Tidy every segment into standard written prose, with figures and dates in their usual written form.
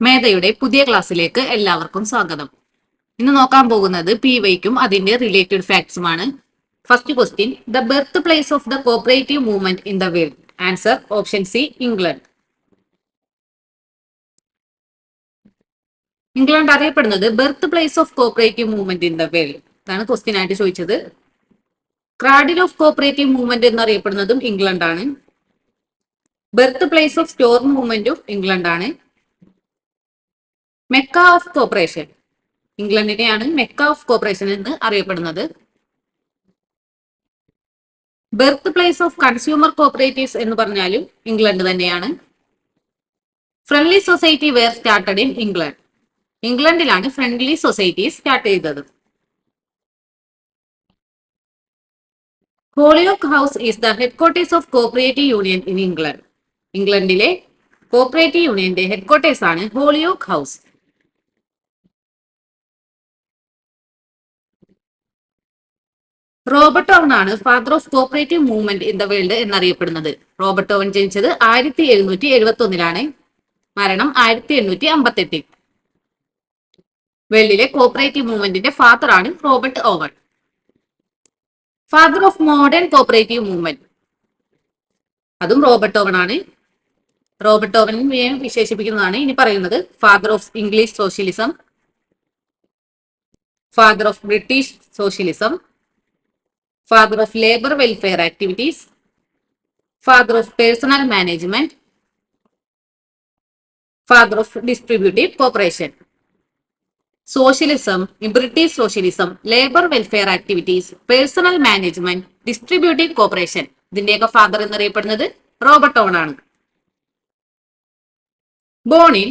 മേധയുടെ പുതിയ ക്ലാസ്സിലേക്ക് എല്ലാവർക്കും സ്വാഗതം. ഇന്ന് നോക്കാൻ പോകുന്നത് PYക്കും അതിന്റെ റിലേറ്റഡ് ഫാക്ട്സുമാണ്. First question, the birthplace of the cooperative movement in the world. Answer option C, England. England അറിയപ്പെടുന്നത് birthplace of cooperative movement in the world. ഇതാണ് ക്വസ്റ്റ്യൻ ആയിട്ട് ചോദിച്ചത്. ക്രാഡിൽ ഓഫ് കോപ്പറേറ്റീവ് മൂവ്മെന്റ് എന്നറിയപ്പെടുന്നതും England ആണ്. Birthplace of store മൂവ്മെന്റും England ആണ്. Mecca of cooperation, ഇംഗ്ലണ്ടിനെയാണ് Mecca of cooperation എന്ന് അറിയപ്പെടുന്നത്. Birthplace of consumer cooperatives എന്ന് പറഞ്ഞാലും ഇംഗ്ലണ്ട് തന്നെയാണ്. Friendly society wear started in England. ഇംഗ്ലണ്ടിലാണ് ഫ്രണ്ട്ലി സൊസൈറ്റി സ്റ്റാർട്ട് ചെയ്തത്. Holyoake House is the headquarters of cooperative union in England. ഇംഗ്ലണ്ടിലെ cooperative യൂണിയന്റെ ഹെഡ്ക്വാർട്ടേഴ്സ് ആണ് ഹോളിയോക്ക് ഹൗസ്. റോബർട്ട് ഓവൻ ആണ് father of cooperative movement in the world എന്നറിയപ്പെടുന്നത്. Robert Owen ജനിച്ചത് 1771 മരണം 1858. വേൾഡിലെ കോപ്പറേറ്റീവ് മൂവ്മെന്റിന്റെ ഫാദർ ആണ് Robert Owen. Father of modern cooperative movement, അതും റോബർട്ട് ഓവൻ ആണ്. റോബർട്ട് ഓവനെ വിശേഷിപ്പിക്കുന്നതാണ് ഇനി പറയുന്നത്. Father of English socialism, father of British socialism, father of labor welfare activities, father of personal management, father of distributive cooperation. Socialism, British socialism, labour welfare activities, personnel management, distributive cooperation, ഇതിന്റെയൊക്കെ father എന്നറിയപ്പെടുന്നത് Robert Owen ആണ്. Born in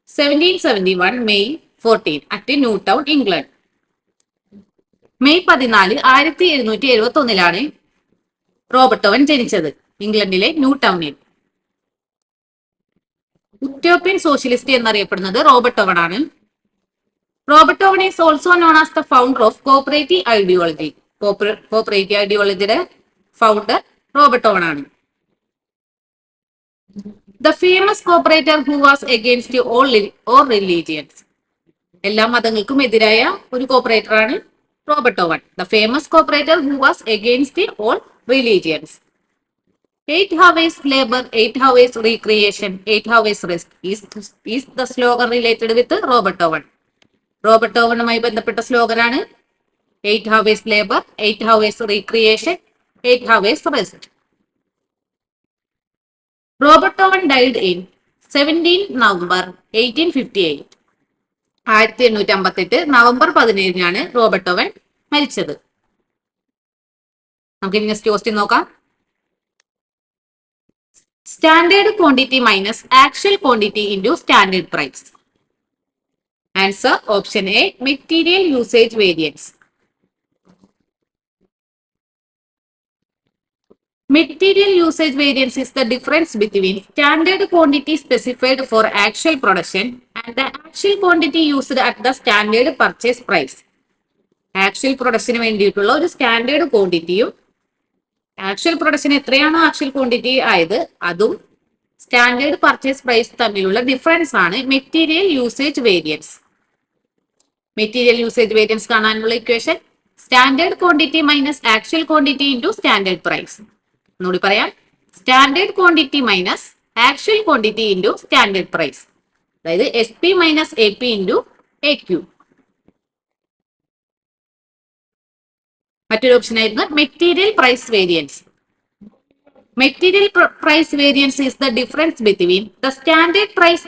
1771 May 14 at Newtown, England. May 14, 1771 Robert Owen ജനിച്ചത് ഇംഗ്ലണ്ടിലെ ന്യൂടൗണിൽ. Utopian socialist എന്നറിയപ്പെടുന്നത് Robert Owen ആണ്. Robert Owen is also known as the founder of cooperative ideology. Cooperative ഐഡിയോളജിയുടെ founder Robert Owen ആണ്. The famous cooperator who was against all religions. എല്ലാ മതങ്ങൾക്കും എതിരായ ഒരു കോപ്പറേറ്റർ ആണ് Robert Owen, the famous cooperator who was against all religions. 8 hours labor, 8 hours recreation, 8 hours rest is the slogan related with Robert Owen. Robert Owenമായി ബന്ധപ്പെട്ട സ്ലോഗനാണ് 8 hours labor, 8 hours recreation, 8 hours rest. Robert Owen died in 17 November 1858. 1858 November 17 Robert Owen മരിച്ചത്. നമുക്ക് ഇനി next question നോക്കാം. Standard quantity minus actual quantity into standard price. Answer option A, material usage variance. Material usage variance is the difference between standard quantity specified for actual production and the actual quantity used at the standard purchase price. Actual പ്രൊഡക്ഷന് വേണ്ടിയിട്ടുള്ള ഒരു standard ക്വാണ്ടിറ്റിയും actual production എത്രയാണോ actual quantity ആയത് അതും standard purchase price തമ്മിലുള്ള difference ആണ് material usage variance. Material usage variance കാണാനുള്ള equation standard quantity minus actual quantity into standard price. ഒന്നുകൂടി പറയാം, standard quantity minus actual quantity into standard price. അതായത് SP minus AP into AQ. മറ്റൊരു option ആയിരുന്നു material price variance. Material price variance is the difference between the standard price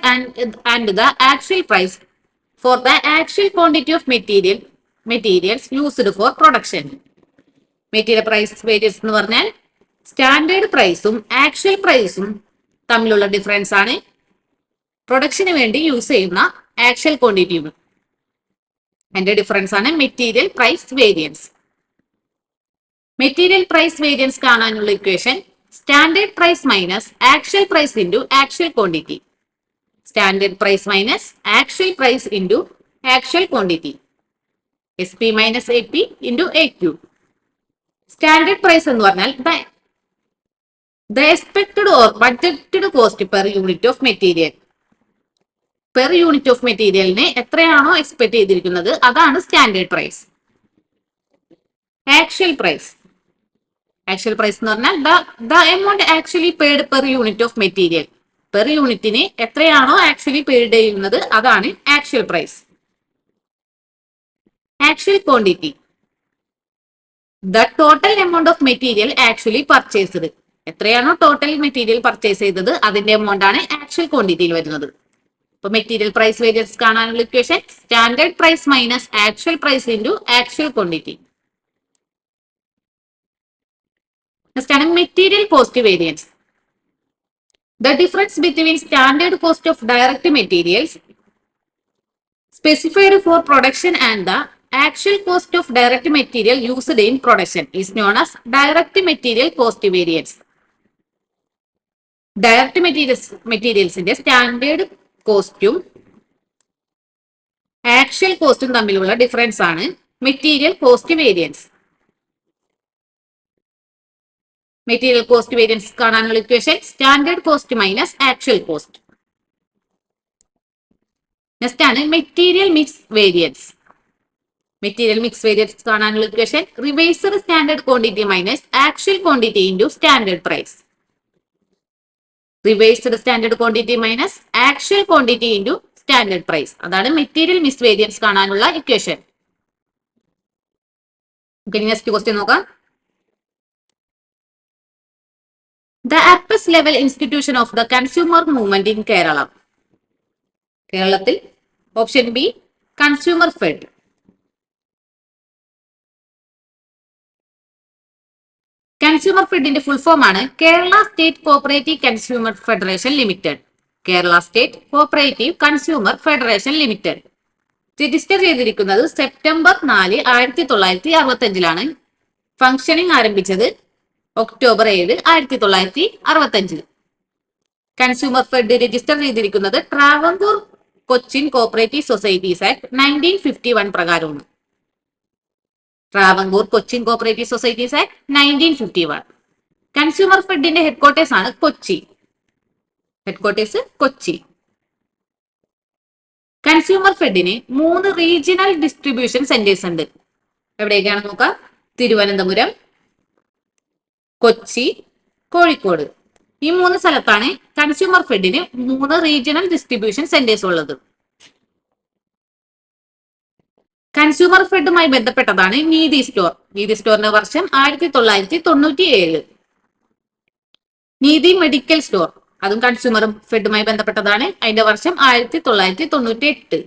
and the actual price for the actual quantity of materials used for production. Material price variance എന്ന് പറഞ്ഞാൽ standard പ്രൈസും actual പ്രൈസും തമ്മിലുള്ള difference ആണ് production വേണ്ടി use ചെയ്യുന്ന actual ക്വാണ്ടിറ്റിയും. അതിന്റെ difference ആണ് material price variance. Material price variance കാണാനുള്ള equation standard price minus actual price into actual quantity. Standard price minus actual price into actual quantity. SP minus AP into AQ. Standard price എന്ന് പറഞ്ഞാൽ the expected or budgeted cost per unit of material. Per unit of മെറ്റീരിയലിന് എത്രയാണോ expect ചെയ്തിരിക്കുന്നത് അതാണ് standard price. Actual price എന്ന് പറഞ്ഞാൽ the amount actually paid per unit of material. Per യൂണിറ്റിന് എത്രയാണോ ആക്ച്വലി പെയ്ഡ് ചെയ്യുന്നത് അതാണ് actual price. Actual quantity the total amount of material actually purchased. എത്രയാണോ ടോട്ടൽ മെറ്റീരിയൽ പർച്ചേസ് ചെയ്തത് അതിന്റെ എമൗണ്ട് ആണ് ആക്ച്വൽ ക്വാണ്ടിറ്റിയിൽ വരുന്നത്. ഇപ്പൊ മെറ്റീരിയൽ പ്രൈസ് വേരിയൻസ് കാണാനുള്ള equation standard price minus actual price into actual quantity. Next ആണ് material cost variance. The difference between standard cost of direct materials specified for production and the actual cost of direct material used in production is known as direct material cost variance. Direct materialsന്റെ standard കോസ്റ്റും actual കോസ്റ്റും തമ്മിലുള്ള difference ആണ് material cost variance. Material cost variance കാണാനുള്ള equation standard cost minus actual cost. Next ആണ് material mix variance. Material mix variance കാണാനുള്ള equation revised standard quantity minus actual quantity into standard price. Revised standard quantity minus actual quantity into standard price. അതാണ് material mix variance കാണാനുള്ള equation. Next question നോക്കാം. The apex level institution of the consumer movement in Kerala. കേരളത്തിൽ option B consumer fed. Consumer ഫെഡിന്റെ full form ആണ് Kerala state cooperative consumer federation limited. Kerala state cooperative consumer federation limited. Register ചെയ്തിരിക്കുന്നത് September 4, 1965 functioning ആരംഭിച്ചത് October 7, 1965. Consumer fed register ചെയ്തിരിക്കുന്നത് Travancore Cochin cooperative societies act 1951 പ്രകാരമാണ്. Travancore Cochin cooperative societies act 1951. Consumer ഫെഡിന്റെ headquarters ആണ് Kochi. Consumer ഫെഡിന് 3 regional distribution centres ഉണ്ട്. എവിടെയൊക്കെയാണ് നോക്കാം. തിരുവനന്തപുരം, കൊച്ചി, കോഴിക്കോട്. ഈ 3 സ്ഥലത്താണ് കൺസ്യൂമർ ഫെഡിന് 3 റീജിയണൽ ഡിസ്ട്രിബ്യൂഷൻ സെന്റേഴ്സ് ഉള്ളത്. കൺസ്യൂമർ ഫെഡുമായി ബന്ധപ്പെട്ടതാണ് നീതി സ്റ്റോർ. നീതി സ്റ്റോറിന്റെ വർഷം 1997. നീതി മെഡിക്കൽ സ്റ്റോർ അതും കൺസ്യൂമർ ഫെഡുമായി ബന്ധപ്പെട്ടതാണ്. അതിന്റെ വർഷം 1998.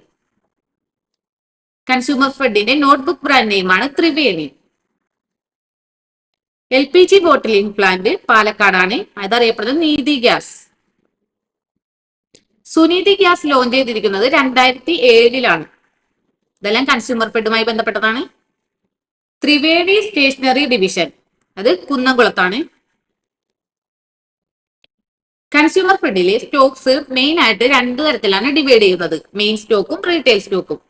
കൺസ്യൂമർ ഫെഡിന്റെ നോട്ട്ബുക്ക് ബ്രാൻഡ് നെയിമാണ് ത്രിവേണി. LPG ബോട്ടിലിംഗ് പ്ലാന്റ് പാലക്കാടാണ്. അതറിയപ്പെടുന്നത് നീതി ഗ്യാസ്. സുനീതി ഗ്യാസ് ലോഞ്ച് ചെയ്തിരിക്കുന്നത് 2007. ഇതെല്ലാം കൺസ്യൂമർ ഫെഡുമായി ബന്ധപ്പെട്ടതാണ്. ത്രിവേണി സ്റ്റേഷനറി ഡിവിഷൻ അത് കുന്നംകുളത്താണ്. കൺസ്യൂമർ ഫെഡിലെ സ്റ്റോക്സ് മെയിൻ ആയിട്ട് 2 തരത്തിലാണ് ഡിവൈഡ് ചെയ്യുന്നത്. മെയിൻ സ്റ്റോക്കും റീറ്റെയിൽ സ്റ്റോക്കും.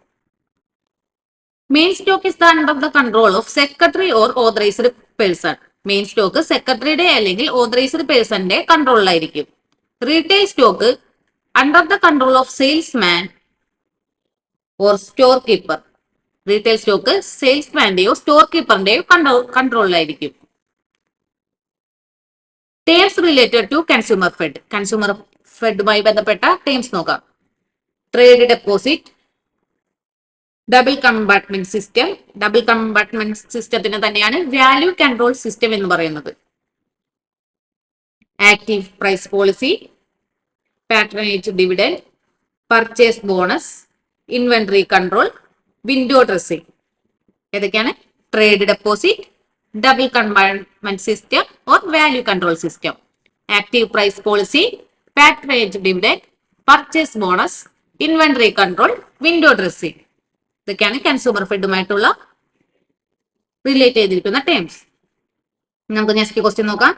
Main stock is under the control of secretary or authorised person. Main stock സെക്രട്ടറിയുടെ അല്ലെങ്കിൽ ഓതറൈസ്ഡ് പേഴ്സന്റെ കൺട്രോളിലായിരിക്കും. Retail stock under the control of salesman or storekeeper. Retail stock സെയിൽസ്മാന്റെയോ സ്റ്റോർ കീപ്പറിന്റെയോ കൺട്രോളിലായിരിക്കും. Terms related to consumer fed. Consumer ഫെഡുമായി ബന്ധപ്പെട്ട terms നോക്കാം. Trade deposit, double compartment system. Double compartment സിസ്റ്റത്തിന് തന്നെയാണ് വാല്യൂ കൺട്രോൾ സിസ്റ്റം എന്ന് പറയുന്നത്. Active price policy, patronage dividend, purchase bonus, inventory control, window dressing. ഏതൊക്കെയാണ്? Trade deposit, double compartment system or value control system, active price policy, patronage dividend, purchase bonus, inventory control, window dressing. ഇതൊക്കെയാണ് consumer ഫെഡുമായിട്ടുള്ള relate ചെയ്തിരിക്കുന്ന terms. നമുക്ക് next question നോക്കാം.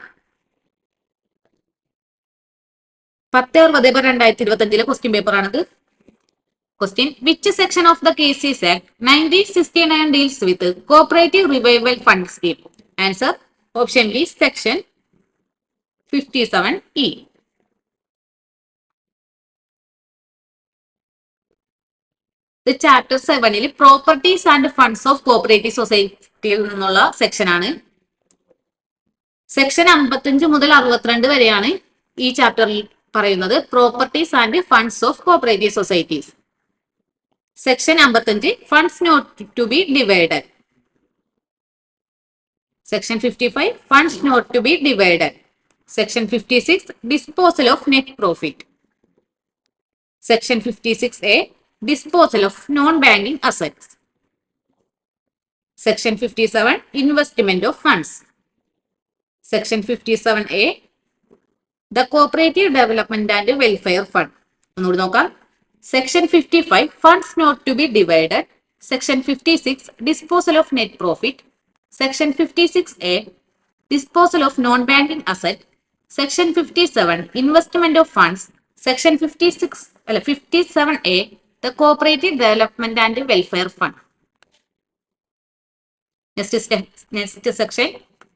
10/20/2025 question paper ആണിത്. Question which section of the KCS act 1969 deals with cooperative revival fund scheme? Answer option B section 57E. ഇത് chapter 7 properties and funds of cooperative സൊസൈറ്റിയിൽ നിന്നുള്ള section ആണ്. Section 55 മുതൽ 62 വരെയാണ് ഈ ചാപ്റ്ററിൽ പറയുന്നത് properties and funds of cooperative societies. Section 55 funds not to be divided. Section 55 funds not to be divided. Section 56 disposal of net profit. Section 56A disposal of non-banking assets. Section 57 investment of funds. Section 57A the cooperative development and welfare fund. ഒന്നുകൂടി നോക്കാം. Section 55 funds not to be divided. Section 56 disposal of net profit. Section 56A disposal of non-banking asset. Section 57 investment of funds. Section 57A the cooperative development and welfare fund. Next section,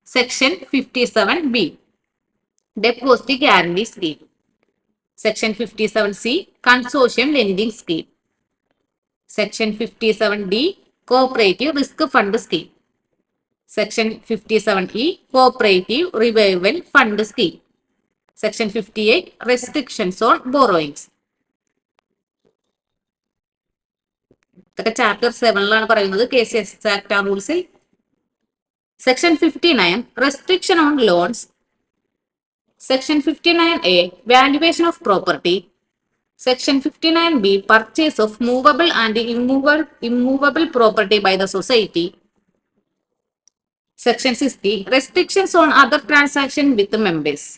section 57B deposit guarantee scheme. Section 57C consortium lending scheme. Section 57D cooperative risk fund scheme. Section 57E cooperative revival fund scheme. Section 58 restrictions on borrowings. ഇതൊക്കെ chapter 7 പറയുന്നത് KCS act and റൂൾസിൽ. Section 59 restriction on ലോൺസ്. Section 59A valuation of property. Section 59B purchase of movable and immovable property by the society. Section 60 restrictions on other transaction with members.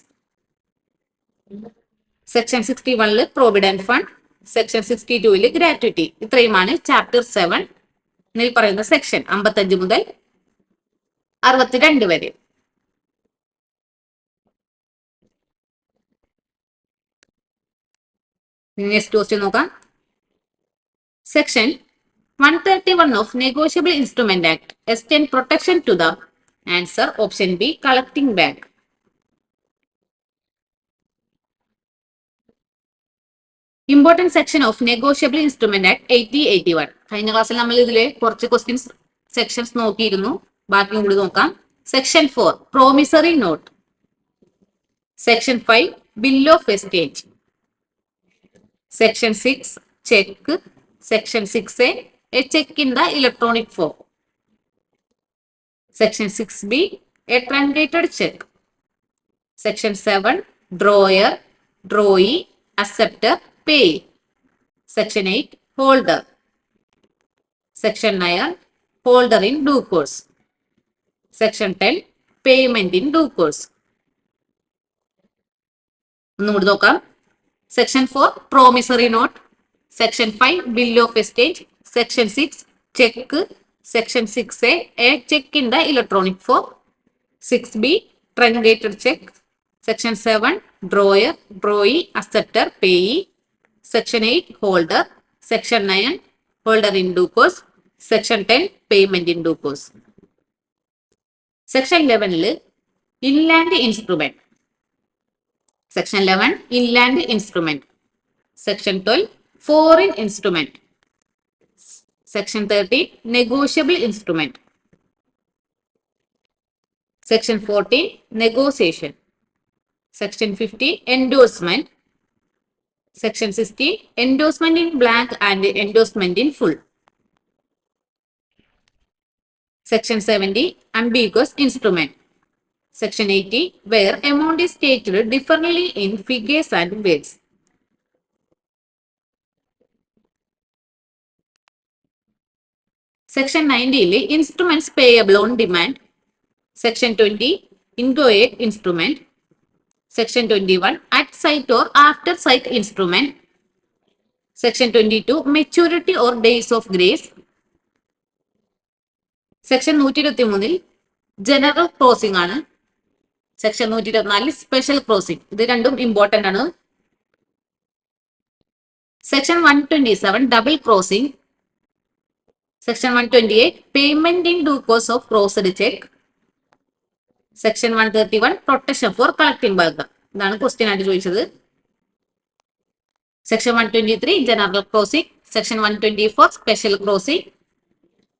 Section 61 provident fund. Section 62 gratuity. ഇത്രയുമാണ് chapter 7 പറയുന്ന section 55 മുതൽ 62 വരെ. Next question നോക്കാം. Section 131 of negotiable instrument act extend protection to the answer option B collecting bank. Important section of negotiable instrument act 1881. കഴിഞ്ഞ ക്ലാസ്സിൽ നമ്മൾ ഇതിലെ കുറച്ച് ക്വസ്റ്റ്യൻസ് സെക്ഷൻസ് നോക്കിയിരുന്നു. ബാക്കിയും കൂടി നോക്കാം. Section 4 promissory note. Section 5 bill of exchange. Section 6 check. Section 6A a cheque in the electronic form. Section 6B A truncated check. Section 7 drawer, drawee, acceptor, pay. Section 8 holder. Section 9 holder in due course. Section 10 payment in due course. ഒന്നുകൂടി നോക്കാം. Section 4 promissory note. Section 5 bill of exchange. Section 6 check. Section 6A a check in the electronic form. 6B truncated check. Section 7 drawer, drawee, acceptor, payee. Section 8 holder. Section 9 holder in due course. Section 10 payment in due course. Section 11 inland instrument. Section 11 inland instrument. Section 12 foreign instrument. Section 13 negotiable instrument. Section 14 negotiation. Section 15 endorsement. Section 16 endorsement in blank and endorsement in full. Section 70 ambiguous instrument. Section 80 where amount is stated differently in figures and words. Section 90 instruments payable on demand. Section 20 inchoate instrument. Section 21 at site or after site instrument. Section 22 maturity or days of grace. Section 123 general crossing ആണ്. Section 124 special crossing. ഇത് രണ്ടും important ആണ്. Section 127 double crossing. Section 128 payment in due course of crossed check. Section 131 protection for collecting bank. ഇതാണ് question ആയിട്ട് ചോദിച്ചത്. Section 123 general crossing. Section 124 special crossing,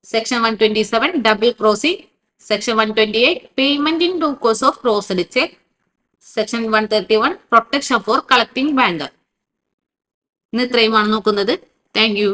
section 127 double crossing, section 128 payment in due course of closed cheque, section 131 protection for collecting banker. ഇന്ന് ഇത്രയുമാണ് നോക്കുന്നത്. Thank U.